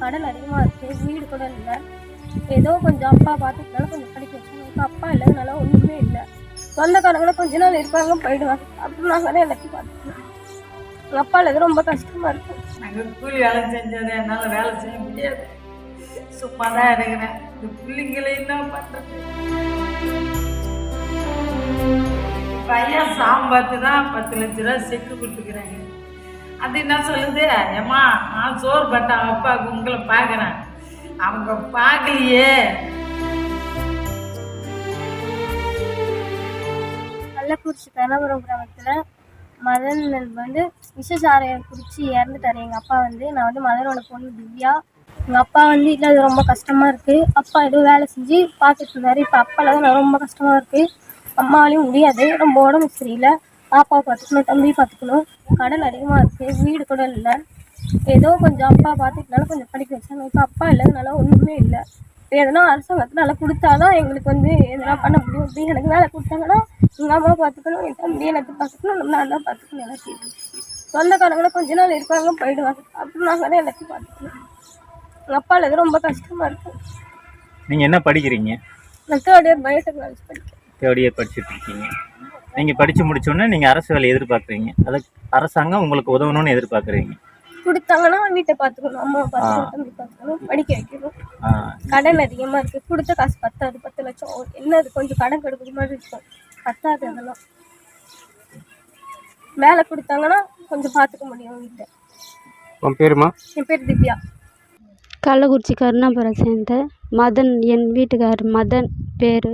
கடன் அதிகமாக இருக்குது, வீடு கூட இல்லை. ஏதோ கொஞ்சம் அப்பா பார்த்துக்கிட்டாலும் கொஞ்சம் படிக்க வச்சாங்க. இப்போ அப்பா இல்லாதனால ஒன்றுமே இல்லை. சொந்தக்காரங்களும் கொஞ்ச நாள் இருப்பாங்க, போயிடுவாங்க. அப்புறம் நாங்கள் தான் எல்லாத்தையும் பார்த்துக்கணும். எங்கள் அப்பா இல்லாத ரொம்ப கஷ்டமாக இருக்கும். நாங்கள் கூலி வேலை செஞ்சது என்னால் வேலை செய்ய முடியாது, சும்மா தான் இருக்கிறேன். இந்த பிள்ளைங்களை என்ன பண்ணுறது? பையன் சாம்பாத்து தான் 10 லட்ச ரூபா செக்கு கொடுத்துக்கிறாங்க. அது என்ன சொல்லுது, ஏம்மா நான் சோறு பட்ட அப்பாவுக்கு உங்களை பார்க்குறேன், அவங்க பார்க்கலையே. கள்ளக்குறிச்சி கனபுரம் கிராமத்தில் மதன் வந்து விஷசாரையை குடிச்சு இறந்துட்டார் எங்கள் அப்பா. நான் மதனோட பொண்ணு திவ்யா. எங்கள் அப்பா இல்லை, அது ரொம்ப கஷ்டமாக இருக்குது. அப்பா ஏதோ வேலை செஞ்சு பார்த்துட்டு இருந்தார். இப்போ அப்பாவில் தான் ரொம்ப கஷ்டமாக இருக்குது. அம்மாவாலையும் முடியாது, ரொம்ப உடம்பு சரியில்லை. பாப்பாவை பார்த்துக்கணும், தம்பி பார்த்துக்கணும். கடன் அதிகமாக இருக்குது, வீடு கூட இல்லை. ஏதோ கொஞ்சம் அப்பா பார்த்துக்கிட்டாலும் கொஞ்சம் படிக்க வச்சாங்க. இப்போ அப்பா இல்லாதனால ஒன்றுமே இல்லை. இப்போ எதனா அரசாங்கத்தினால கொடுத்தாதான் எங்களுக்கு எதனா பண்ண முடியும். அப்படி எனக்கு வேலை கொடுத்தாங்கன்னா எங்கள் அம்மா பார்த்துக்கணும், என் தம்பி எனக்கு பார்த்துக்கணும், நான் தான் பார்த்துக்கணும். எல்லாத்தையும் சொந்தக்காரங்களும் கொஞ்ச நாள் இருப்பாங்க, போயிடுவாங்க. அப்புறம் நாங்கள் தான் எல்லாத்தையும் பார்த்துக்கணும். எங்கள் அப்பா இல்லாத ரொம்ப கஷ்டமாக இருக்கும். நீங்கள் என்ன படிக்கிறீங்க? நான் 3rd இயர் பயோடெக்னாலஜி படிக்கிறேன். 3rd இயர் படிச்சுட்டு இருக்கீங்க. நீங்கள் படித்து முடிச்சோடனே நீங்கள் அரசு வேலை எதிர்பார்க்குறீங்க, அதுக்கு அரசாங்கம் உங்களுக்கு உதவணும்னு எதிர்பார்க்குறீங்க. கொடுத்தாங்கன்னா வீட்டை பார்த்துக்கணும், அம்மாவை பார்த்துக்கணும், தம்பி பார்த்துக்கணும், படிக்க வைக்கணும். கடன் அதிகமாக இருக்குது, கொடுத்த காசு பத்தாது. 10 லட்சம் என்னது, கொஞ்சம் கடன் கெடுக்கிற மாதிரி இருக்கும், பத்தாது. அதெல்லாம் வேலை கொடுத்தாங்கன்னா கொஞ்சம் பார்த்துக்க முடியும் வீட்டை. உன் பேருமா? என் பேர் திவ்யா. கள்ளக்குறிச்சி கருணாபுரம் சேர்ந்த மதன், என் வீட்டுக்காரர் மதன் பேர்.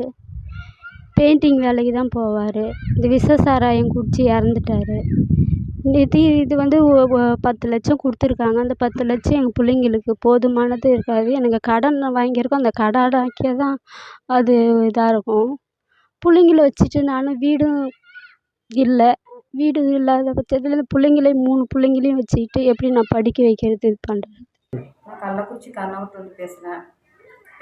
பெயிண்டிங் வேலைக்கு தான் போவார். இந்த விஷசாராயம் குடிச்சு இறந்துட்டார். இது 10 லட்சம் கொடுத்துருக்காங்க. அந்த 10 லட்சம் எங்கள் பிள்ளைங்களுக்கு போதுமானது இருக்காது. எனக்கு கடன் வாங்கியிருக்கோம், அந்த கடனாக்கிய தான் அது இதாக இருக்கும். பிள்ளைங்கள வச்சுட்டு நானும் வீடும் இல்லை, வீடு இல்லாத பட்சத்தில் பிள்ளைங்களையும் 3 பிள்ளைங்களையும் வச்சுக்கிட்டு எப்படி நான் படிக்க வைக்கிறது, இது பண்ணுறது. நான் கள்ளக்குறிச்சி கருணாபுரத்துலேருந்து பேசுகிறேன்.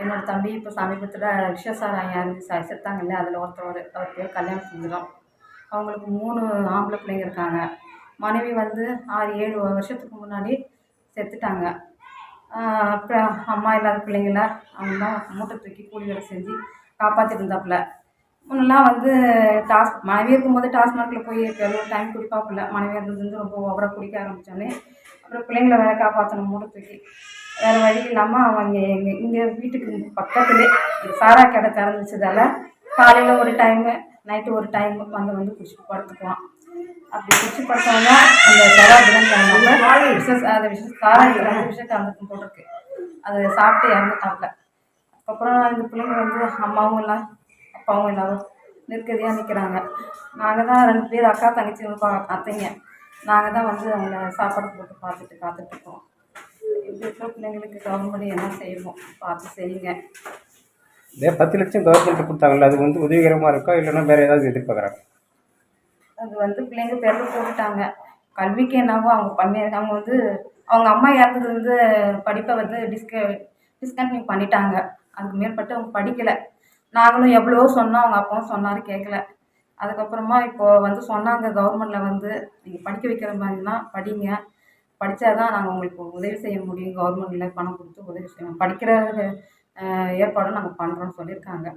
என்னோடய தம்பி இப்போ சமீபத்தில் விஷசாராயம் இறந்து செத்தாங்கல்ல, அதில் அவர் பேர் கல்யாணம் செஞ்சிடும். அவங்களுக்கு 3 ஆம்பளை பிள்ளைங்க இருக்காங்க. மனைவி 6-7 வருஷத்துக்கு முன்னாடி செத்துட்டாங்க. அப்புறம் அம்மா இல்லாத பிள்ளைங்கள அவங்க தான் மூட்டை தூக்கி கூலி வேலை செஞ்சு காப்பாற்றிட்டு இருந்தாப்புல. முன்னெல்லாம் மனைவி இருக்கும்போது டாஸ்மார்க்கில் போய் எவ்வளோ டைம் குடிப்பாப்புல. மனைவி இருந்தது ரொம்ப ஓவராக குடிக்க ஆரம்பித்தோன்னே அப்புறம் பிள்ளைங்களை வேலை காப்பாற்றணும், மூட்டை தூக்கி. வேறு வழி இல்லாமல் அவங்க இங்கே வீட்டுக்கு பக்கத்துலேயே சாரா கடை திறந்துச்சதால் காலையில் ஒரு டைமு, நைட்டு ஒரு டைம் வந்து குடிச்சிட்டு படுத்துக்குவான். அப்படி குடிச்சு படுத்தவங்க அந்த செவ்வாய் புதன்கிழமை சாராயத்தில் விஷக்காந்தத்துக்கு போட்டிருக்கு, அது சாப்பிட்டு இறந்துட்டாப்புல. அதுக்கப்புறம் இந்த பிள்ளைங்க அம்மாவும் இல்லை அப்பாவும் இல்லாத நெருக்கடியாக நிற்கிறாங்க. நாங்கள் தான் 2 பேர் அக்கா தங்கச்சி அத்தைங்க, நாங்கள் தான் அவங்கள சாப்பாடு போட்டு காத்துட்ருக்கோம். இப்படி இருக்கிற பிள்ளைங்களுக்கு கவர்மெண்ட் என்ன செய்யணும் பார்த்து செய்யுங்க. இதே 10 லட்சம் கவர்மெண்ட் கொடுத்தாங்கல்ல, அது உதவிகரமாக இருக்கா, இல்லைன்னா வேறு ஏதாவது எதிர்பார்க்குறாங்க? அது பிள்ளைங்க பேரில் போட்டுட்டாங்க. கல்விக்கு என்னவோ அவங்க பண்ணியிருக்காங்க. அவங்க அம்மா இறந்தது படிப்பை டிஸ்கண்டினியூ பண்ணிட்டாங்க. அதுக்கு மேற்பட்டு அவங்க படிக்கலை. நாங்களும் எவ்வளவோ சொன்னோம், அவங்க அப்பாவும் சொன்னார், கேட்கல. அதுக்கப்புறமா இப்போது சொன்னாங்க கவர்மெண்ட்டில் நீங்கள் படிக்க வைக்கிற மாதிரினா படிங்க, படித்தா தான் நாங்கள் உங்களுக்கு உதவி செய்ய முடியும், கவர்மெண்ட்டில் பணம் கொடுத்து உதவி செய்யணும், படிக்கிற ஏற்பாடும் நாங்கள் பண்ணுறோன்னு சொல்லியிருக்காங்க.